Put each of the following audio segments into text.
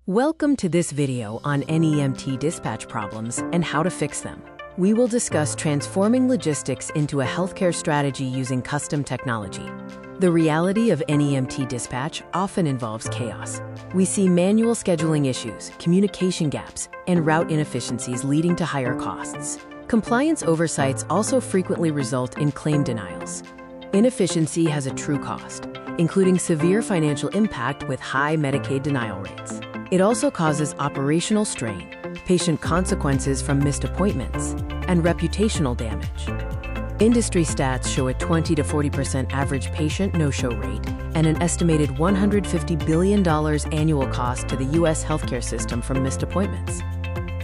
Welcome to this video on NEMT dispatch problems and how to fix them. We will discuss transforming logistics into a healthcare strategy using custom technology. The reality of NEMT dispatch often involves chaos. We see manual scheduling issues, communication gaps, and route inefficiencies leading to higher costs. Compliance oversights also frequently result in claim denials. Inefficiency has a true cost, including severe financial impact with high Medicaid denial rates. It also causes operational strain, patient consequences from missed appointments, and reputational damage. Industry stats show a 20 to 40% average patient no-show rate and an estimated $150 billion annual cost to the U.S. healthcare system from missed appointments.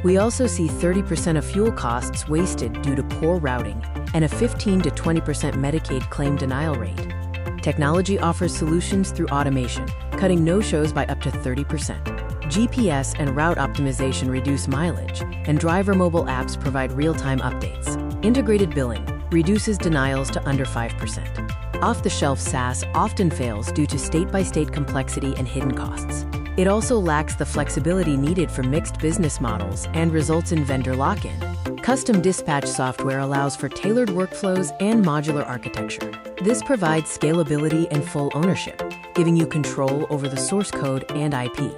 We also see 30% of fuel costs wasted due to poor routing and a 15 to 20% Medicaid claim denial rate. Technology offers solutions through automation, cutting no-shows by up to 30%. GPS and route optimization reduce mileage, and driver mobile apps provide real-time updates. Integrated billing reduces denials to under 5%. Off-the-shelf SaaS often fails due to state-by-state complexity and hidden costs. It also lacks the flexibility needed for mixed business models and results in vendor lock-in. Custom dispatch software allows for tailored workflows and modular architecture. This provides scalability and full ownership, giving you control over the source code and IP.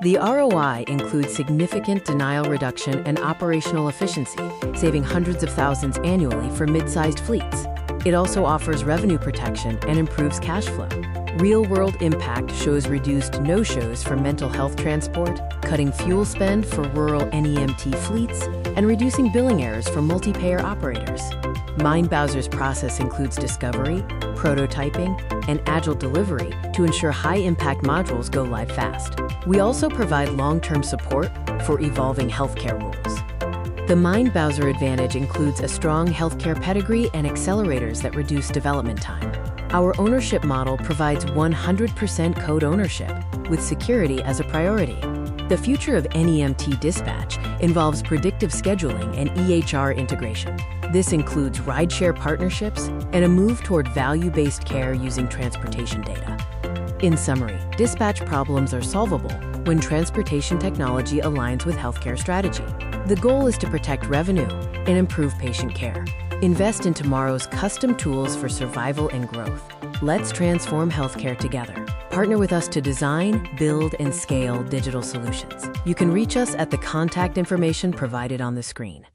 The ROI includes significant denial reduction and operational efficiency, saving hundreds of thousands annually for mid-sized fleets. It also offers revenue protection and improves cash flow. Real-world impact shows reduced no-shows for mental health transport, cutting fuel spend for rural NEMT fleets, and reducing billing errors for multi-payer operators. Mindbowser's process includes discovery, prototyping, and agile delivery to ensure high-impact modules go live fast. We also provide long-term support for evolving healthcare rules. The Mindbowser advantage includes a strong healthcare pedigree and accelerators that reduce development time. Our ownership model provides 100% code ownership, with security as a priority. The future of NEMT dispatch involves predictive scheduling and EHR integration. This includes rideshare partnerships and a move toward value-based care using transportation data. In summary, dispatch problems are solvable when transportation technology aligns with healthcare strategy. The goal is to protect revenue and improve patient care. Invest in tomorrow's custom tools for survival and growth. Let's transform healthcare together. Partner with us to design, build, and scale digital solutions. You can reach us at the contact information provided on the screen.